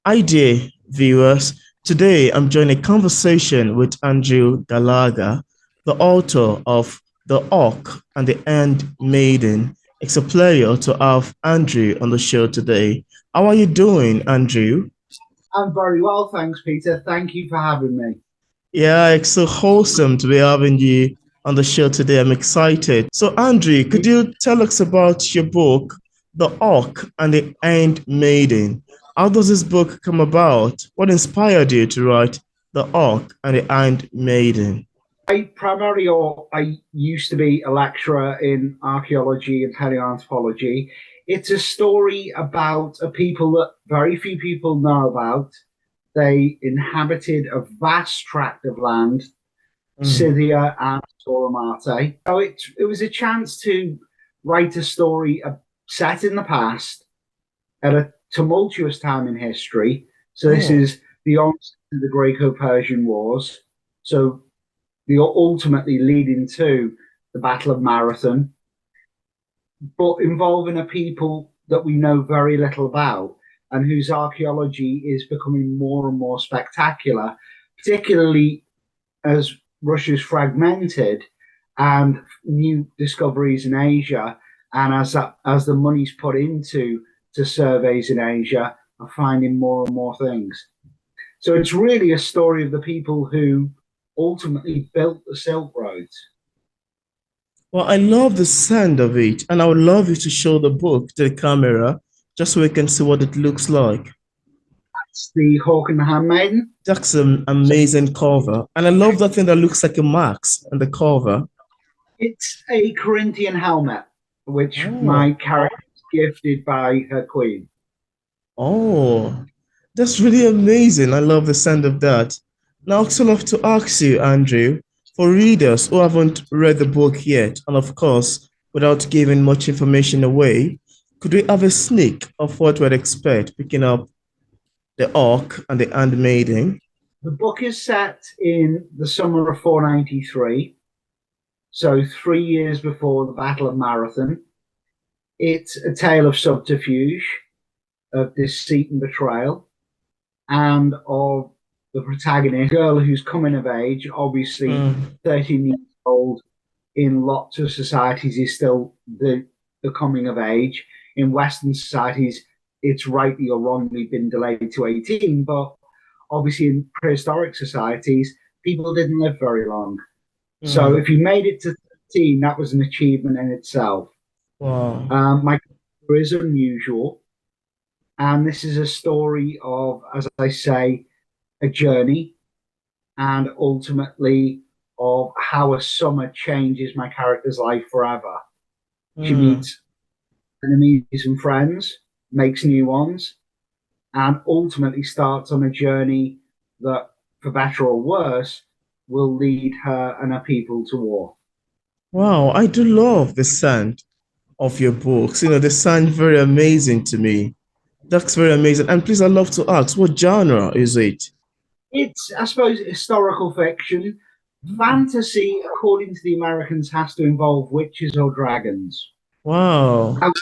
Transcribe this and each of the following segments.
Hi dear viewers. Today I'm joining a conversation with Andrew Gallagher, the author of The Orc and the End Maiden. It's a pleasure to have Andrew on the show today. How are you doing, Andrew? I'm very well, thanks, Peter. Thank you for having me. Yeah, it's so wholesome to be having you on the show today. I'm excited. So, Andrew, could You- you tell us about your book, The Orc and the End Maiden? How does this book come about? What inspired you to write The Orc and the End Maiden? I used to be a lecturer in archaeology and paleoanthropology. It's a story about a people that very few people know about. They inhabited a vast tract of land, Mm. Scythia and Toromate. So it was a chance to write a story set in the past at a tumultuous time in history. So this Oh, is the onset of the Greco-Persian Wars. So the ultimately leading to the Battle of Marathon, but involving a people that we know very little about and whose archaeology is becoming more and more spectacular, particularly as Russia's fragmented and new discoveries in Asia, and as the money's put into to surveys in Asia, are finding more and more things. So it's really a story of the people who ultimately built the Silk Roads. well, I love the sound of it, and I would love you to show the book to the camera just so we can see what it looks like. It's the Hawk and the Handmaiden. That's an So amazing cover, and I love that thing that looks like a mask on the cover. it's a Corinthian helmet, which Oh. my character is gifted by her queen. Oh, that's really amazing. I love the sound of that. Now, I'd also love to ask you, Andrew, for readers who haven't read the book yet, and of course, without giving much information away, could we have a sneak of what we'd expect picking up the Orc and the Handmaiden? The book is set in the summer of 493, so 3 years before the Battle of Marathon. It's a tale of subterfuge, of deceit and betrayal, and of the protagonist, girl who's coming of age, obviously Mm, 13 years old in lots of societies is still the coming of age. In Western societies, it's rightly or wrongly been delayed to 18, but obviously in prehistoric societies, people didn't live very long. So mm, if you made it to 13, that was an achievement in itself. wow. My character is unusual, and this is a story of, as I say, a journey and ultimately of how a summer changes my character's life forever. She Mm. meets enemies and friends, makes new ones, and ultimately starts on a journey that, for better or worse, will lead her and her people to war. Wow, I do love the sound of your books. They sound very amazing to me. That's very amazing. And please, I'd love to ask, what genre is it? It's, I suppose, historical fiction. Mm. Fantasy, according to the Americans, has to involve witches or dragons. Wow. Now,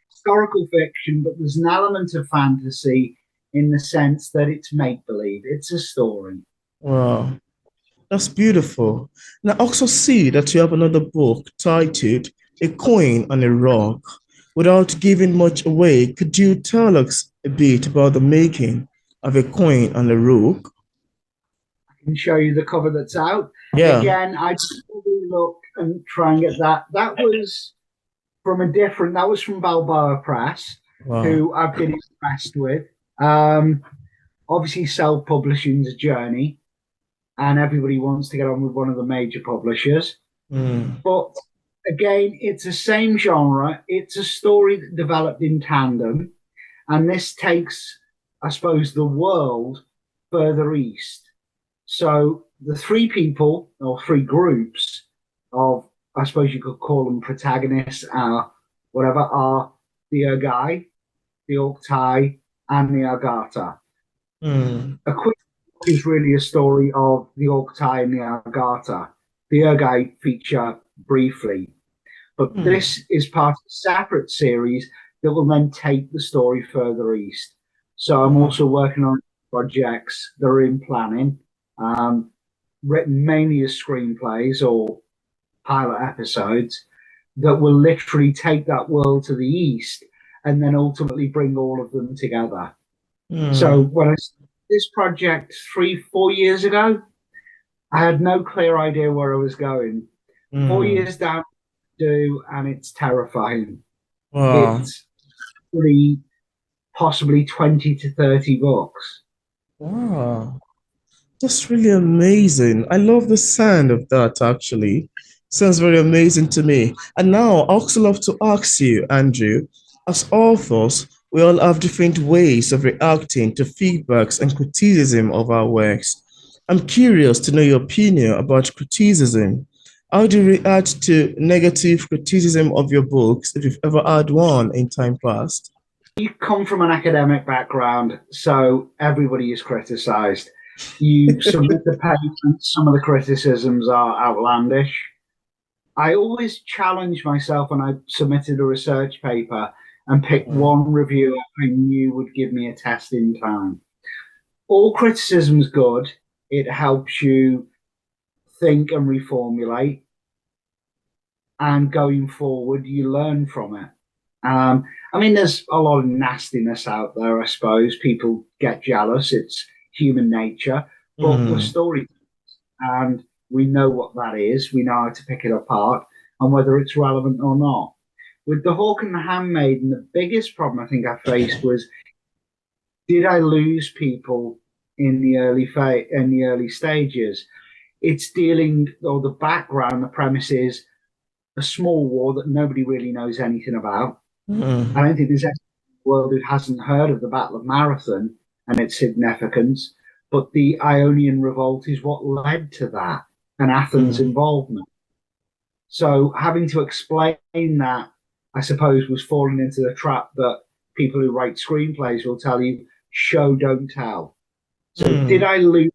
historical fiction, but there's an element of fantasy in the sense that it's make believe, it's a story. Wow. That's beautiful. Now, I also see that you have another book titled A Coin on a Rock. Without giving much away, could you tell us a bit about the making of a coin on a rock? I can show you the cover that's out. Yeah. Again, I probably look and try and get that. That was from Balboa Press, Wow. who I've been impressed with. Um, Obviously, self publishing's a journey, and everybody wants to get on with one of the major publishers. Mm. But again, it's the same genre. It's a story that developed in tandem, and this takes, I suppose, the world further east. So the three people or three groups of, I suppose you could call them protagonists, whatever, are the Urgai, the Orctai, and the Argata. Mm. A quick is really a story of the Orctai and the Argata. The Urgai feature briefly, but Mm. this is part of a separate series that will then take the story further east. So I'm Wow. also working on projects that are in planning, um, written mainly as screenplays or pilot episodes that will literally take that world to the east and then ultimately bring all of them together. So Mm, when I started this project 3, 4 years ago, I had no clear idea where I was going. Four mm. years down do, and it's terrifying. Wow. It's really possibly 20 to 30 books. Wow. That's really amazing. I love the sound of that actually. Sounds very amazing to me. And now I also love to ask you, Andrew, as authors, we all have different ways of reacting to feedbacks and criticism of our works. I'm curious to know your opinion about criticism. How do you react to negative criticism of your books if you've ever had one in time past? You come from an academic background, so everybody is criticized. You submit the paper, some of the criticisms are outlandish. I always challenged myself when I submitted a research paper and picked Mm, one reviewer I knew would give me a test in time. All criticism's good. It helps you think and reformulate, and going forward, you learn from it. I mean, there's a lot of nastiness out there, I suppose. People get jealous. It's human nature, but we're mm, story and we know what that is. We know how to pick it apart and whether it's relevant or not. With The Hawk and the Handmaiden, the biggest problem I think I faced was, did I lose people in the early stages? It's dealing, or the background, the premise is a small war that nobody really knows anything about. I mm, don't think there's anyone in the world who hasn't heard of the Battle of Marathon and its significance, but the Ionian Revolt is what led to that and Athens' mm, involvement. So having to explain that, I suppose, was falling into the trap that people who write screenplays will tell you, show, don't tell. So did mm. I lose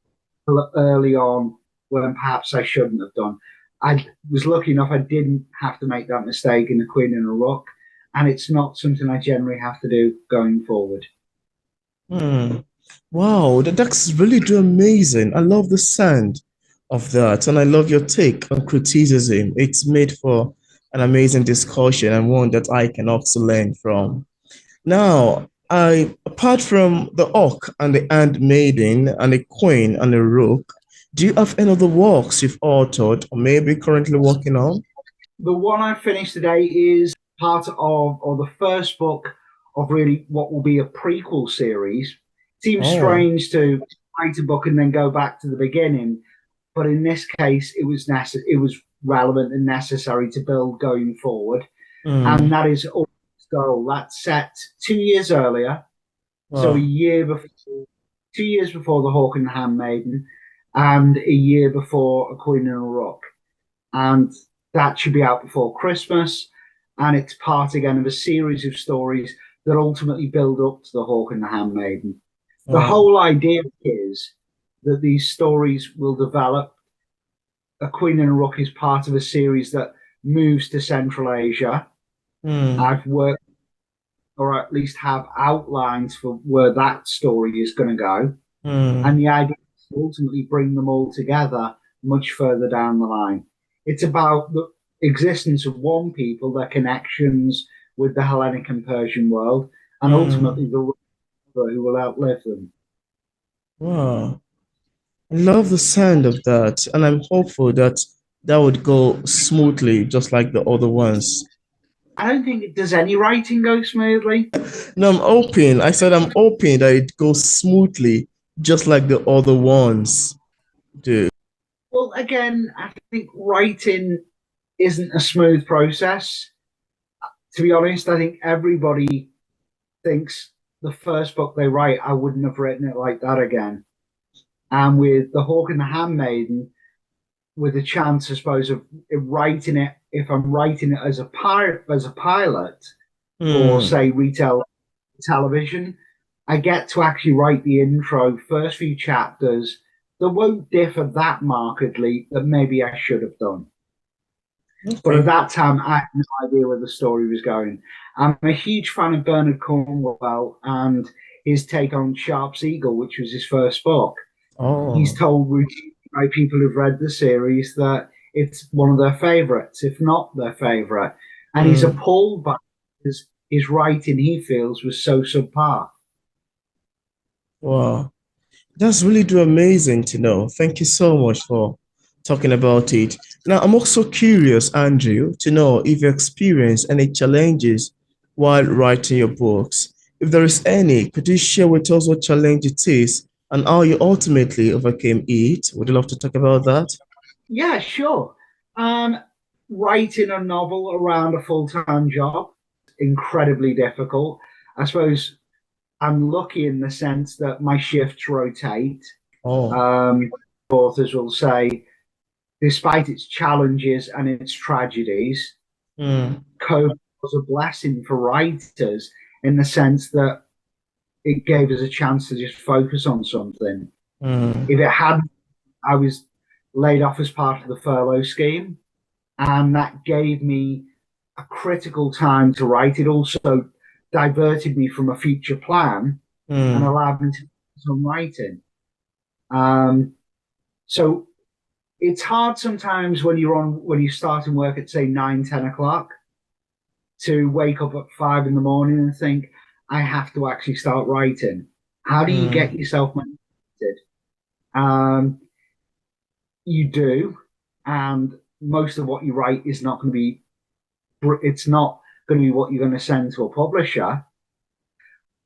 early on when perhaps I shouldn't have done? I was lucky enough I didn't have to make that mistake in The Queen and a Rook, and it's not something I generally have to do going forward. Hmm. Wow, that's really do amazing. I love the sound of that, and I love your take on criticism. It's made for an amazing discussion and one that I can also learn from. Now, I apart from the Orc and the Maiden and the Queen and the Rook, do you have any other works you've authored or maybe currently working on? The one I finished today is part of, or the first book of really what will be a prequel series. Seems Oh, strange to write a book and then go back to the beginning, but in this case, it was relevant and necessary to build going forward, and hmm. that is all goal. That's set 2 years earlier, so a Wow. year before, 2 years before the Hawk and the Handmaiden, and a year before A Queen and a Rook, and that should be out before Christmas. And it's part again of a series of stories that ultimately build up to the Hawk and the Handmaiden. The Wow. whole idea is that these stories will develop. A Queen and a Rook is part of a series that moves to Central Asia. Hmm. I've worked, or at least have outlines for where that story is going to go. And Hmm. the idea is to ultimately bring them all together much further down the line. It's about the existence of one people, their connections with the Hellenic and Persian world, and ultimately Hmm. the ruler who will outlive them. Wow. I love the sound of that, and I'm hopeful that that would go smoothly, just like the other ones. I don't think it does any writing go smoothly. No, I'm hoping. I said I'm hoping that it goes smoothly, just like the other ones do. Well, again, I think writing isn't a smooth process. To be honest, I think everybody thinks the first book they write, I wouldn't have written it like that again. And with The Hawk and the Handmaiden, with a chance, I suppose, of writing it, if I'm writing it as a pilot for, Hmm. say, retail television, I get to actually write the intro, first few chapters that won't differ that markedly that maybe I should have done. But at Okay. that time, I had no idea where the story was going. I'm a huge fan of Bernard Cornwell, and his take on Sharp's Eagle, which was his first book. He's Oh. told routinely by people who've read the series that it's one of their favorites, if not their favorite. And he's Mm. appalled by his writing, he feels, was so subpar. Wow. That's really do amazing to know. Thank you so much for talking about it. Now, I'm also curious, Andrew, to know if you experienced any challenges while writing your books. If there is any, could you share with us what challenge it is and how you ultimately overcame it? Would you love to talk about that? Yeah, sure. Um, Writing a novel around a full-time job, incredibly difficult. I suppose I'm lucky in the sense that my shifts rotate. Oh. Um, Authors will say, despite its challenges and its tragedies, Mm. COVID was a blessing for writers in the sense that it gave us a chance to just focus on something. Mm. If it hadn't, I was laid off as part of the furlough scheme, and that gave me a critical time to write. It also diverted me from a future plan and Mm. allowed me to focus on writing. Um, so it's hard sometimes when you're starting work at say 9, 10 o'clock to wake up at 5 in the morning and think, I have to actually start writing. How do you get Mm. yourself motivated? Um, you do, and most of what you write is not going to be. It's not going to be what you're going to send to a publisher.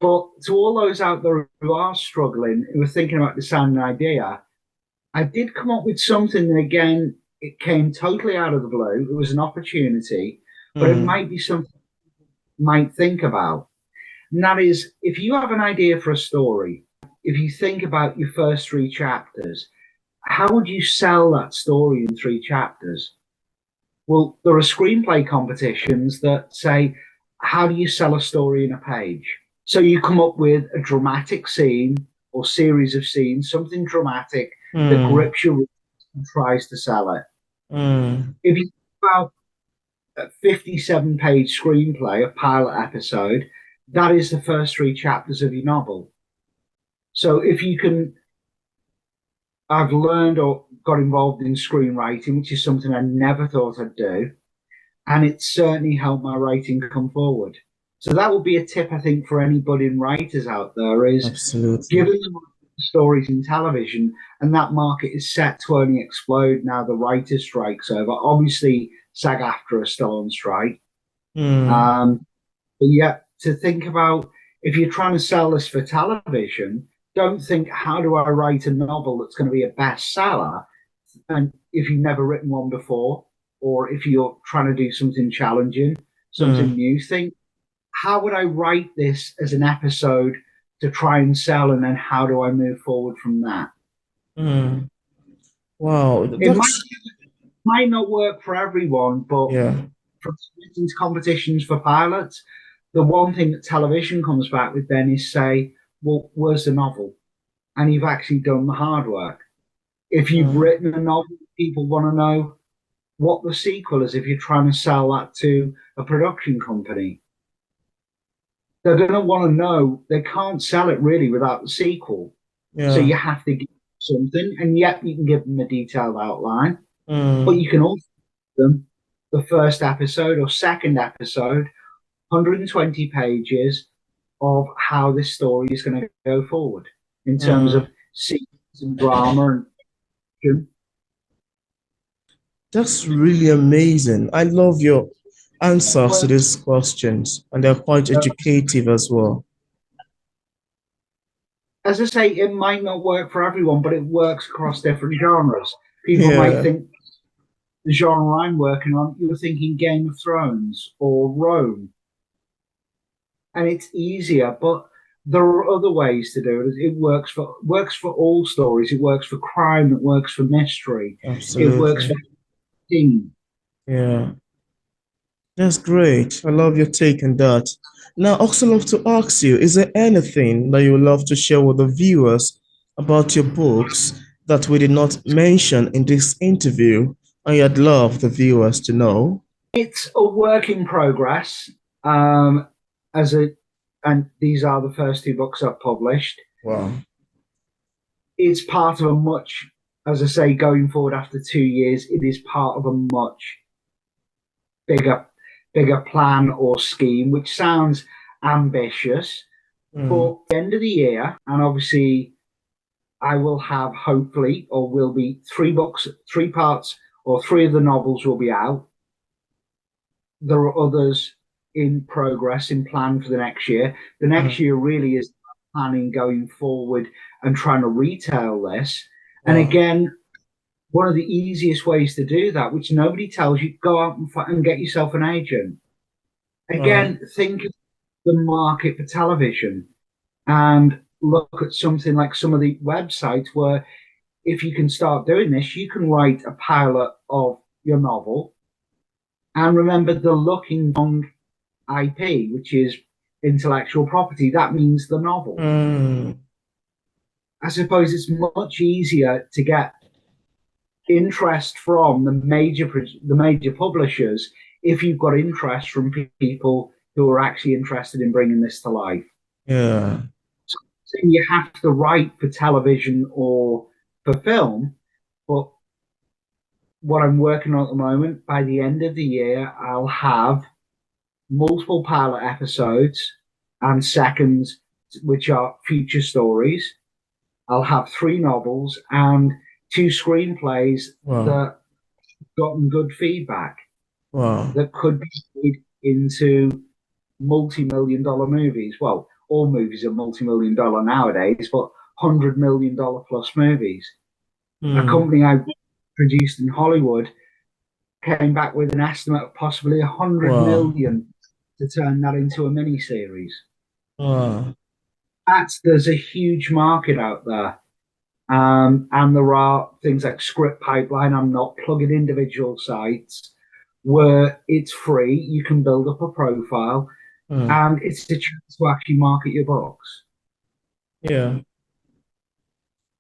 But to all those out there who are struggling, who are thinking about designing an idea, I did come up with something. And again, it came totally out of the blue. It was an opportunity, but it Mm. might be something you might think about. And that is, if you have an idea for a story, if you think about your first 3 chapters, how would you sell that story in 3 chapters? Well, there are screenplay competitions that say, how do you sell a story in a page? So you come up with a dramatic scene or series of scenes, something dramatic that Mm. grips you and tries to sell it. Mm. If you think about a 57-page screenplay, a pilot episode, that is the first 3 chapters of your novel. So if you can, I've learned or got involved in screenwriting, which is something I never thought I'd do. And it certainly helped my writing come forward. So that would be a tip, I think, for any budding writers out there is Absolutely. given them stories in television, and that market is set to only explode now the writer's strike's over. Obviously, SAG-AFTRA are still on strike. Mm. Um, but yet, to think about if you're trying to sell this for television, don't think, how do I write a novel that's going to be a bestseller? And if you've never written one before, or if you're trying to do something challenging, something Mm. new, think, how would I write this as an episode to try and sell? And then how do I move forward from that? Mm. Wow, It that's might not work for everyone, but yeah. for instance, competitions for pilots, the one thing that television comes back with then is say, well, where's the novel? And you've actually done the hard work. If you've Mm. written a novel, people want to know what the sequel is if you're trying to sell that to a production company. They're going to want to know they can't sell it really without the sequel. So Yeah. you have to give something, and yet you can give them a detailed outline, but Mm. you can also give them the first episode or second episode, 120 pages of how this story is going to go forward in terms Mm. of scenes and drama and That's really amazing. I love your answers to these questions, and they're quite educative as well. as I say, it might not work for everyone, but it works across different genres. People might Yeah, think the genre I'm working on, you're thinking Game of Thrones or Rome, and it's easier, but there are other ways to do it. It works for all stories. It works for crime. It works for mystery. It works for absolutely. things. Yeah, that's great. I love your take on that. Now, I also love to ask you, is there anything that you would love to share with the viewers about your books that we did not mention in this interview, and you'd love the viewers to know? It's a work in progress. Um, as a and these are the first two books I've published. Wow. It's part of a much, as I say, going forward after 2 years, it is part of a much bigger, bigger plan or scheme, which sounds ambitious. Mm, But at the end of the year, and obviously I will have hopefully, or will be three books, three parts, or three of the novels will be out. There are others in progress, in plan for the next year. The next mm, year really is planning going forward and trying to retail this. And wow. again, one of the easiest ways to do that, which nobody tells you, go out and get yourself an agent. Wow. Again, think of the market for television and look at something like some of the websites where if you can start doing this, you can write a pilot of your novel and remember the looking on IP, which is intellectual property. That means the novel. Mm, I suppose it's much easier to get interest from the major publishers if you've got interest from people who are actually interested in bringing this to life. yeah. So you have to write for television or for film, but what I'm working on at the moment, by the end of the year, I'll have multiple pilot episodes and seconds, which are future stories. I'll have three novels and two screenplays Wow. that gotten good feedback Wow. that could be made into multi-million-dollar movies. Well, all movies are multi-million dollar nowadays, but $100 million plus movies. A Mm, company I produced in Hollywood came back with an estimate of possibly 100 wow. million to turn that into a mini series. Wow. There's a huge market out there. And there are things like Script Pipeline. I'm not plugging individual sites where it's free. You can build up a profile, Mm, and it's a chance to actually market your books. yeah.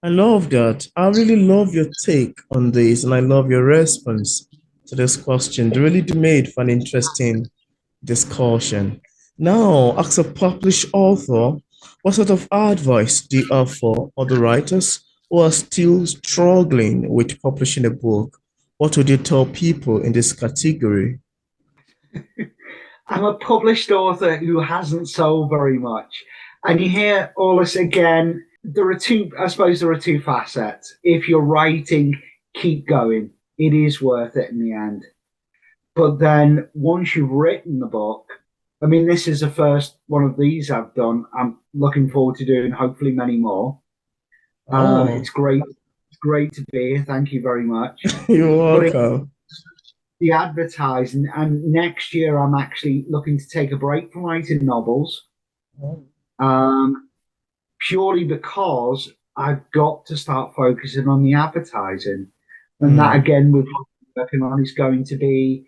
I love that. I really love your take on this, and I love your response to this question. They really made for an interesting discussion. Now, as a published author, what sort of advice do you have for other writers who are still struggling with publishing a book? What would you tell people in this category? I'm a published author who hasn't sold very much. And you hear all this again. I suppose there are two facets. If you're writing, keep going. It is worth it in the end. But then once you've written the book, I mean, this is the first one of these I've done. I'm looking forward to doing hopefully many more. Oh, It's great. It's great to be here. Thank you very much. you're But it, welcome. the advertising, and next year I'm actually looking to take a break from writing novels, um, purely because I've got to start focusing on the advertising. And that Mm, again, we're working on is going to be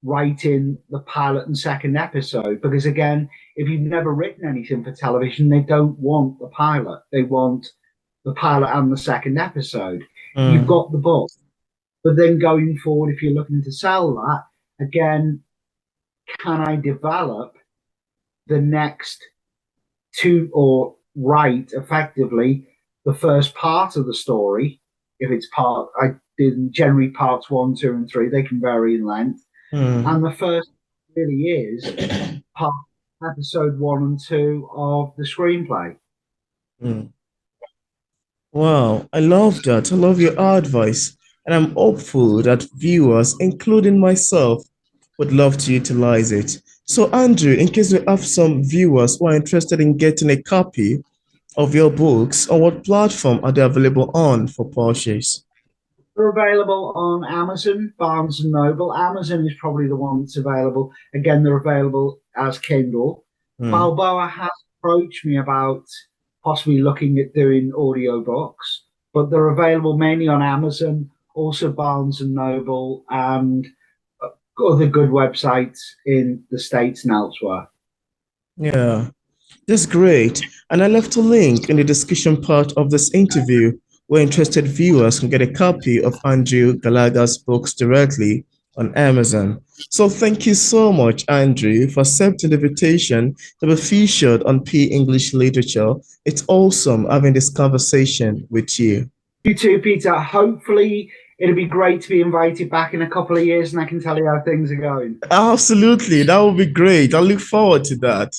writing the pilot and second episode. Because again, if you've never written anything for television, they don't want the pilot. They want the pilot and the second episode. You've mm, got the book. But then going forward, if you're looking to sell that, again, can I develop the next two or write effectively the first part of the story? If it's I did generally parts one, two, and three, they can vary in length. mm, And the first really is part episode one and two of the screenplay. mm. Wow, I love that. I love your advice. And I'm hopeful that viewers, including myself, would love to utilize it. So, Andrew, in case we have some viewers who are interested in getting a copy of your books, on what platform are they available on for purchase? They're available on Amazon, Barnes and Noble. Amazon is probably the one that's available. Again, they're available as Kindle. Hmm. Balboa has approached me about possibly looking at doing audiobooks, but they're available mainly on Amazon, also Barnes and Noble, and other good websites in the States and elsewhere. Yeah, that's great. And I left a link in the discussion part of this interview where interested viewers can get a copy of Andrew Gallagher's books directly on Amazon. So thank you so much, Andrew, for accepting the invitation to be featured on P English Literature. It's awesome having this conversation with you. You too, Peter. Hopefully, it'll be great to be invited back in a couple of years and I can tell you how things are going. Absolutely, that would be great. I look forward to that.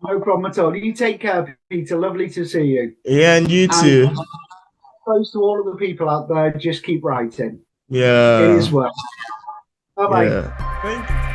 No problem at all. You take care, Peter. Lovely to see you. Yeah, and you And too. close to all of the people out there, just keep writing. It Yeah, is work. Bye bye. yeah. Thank you.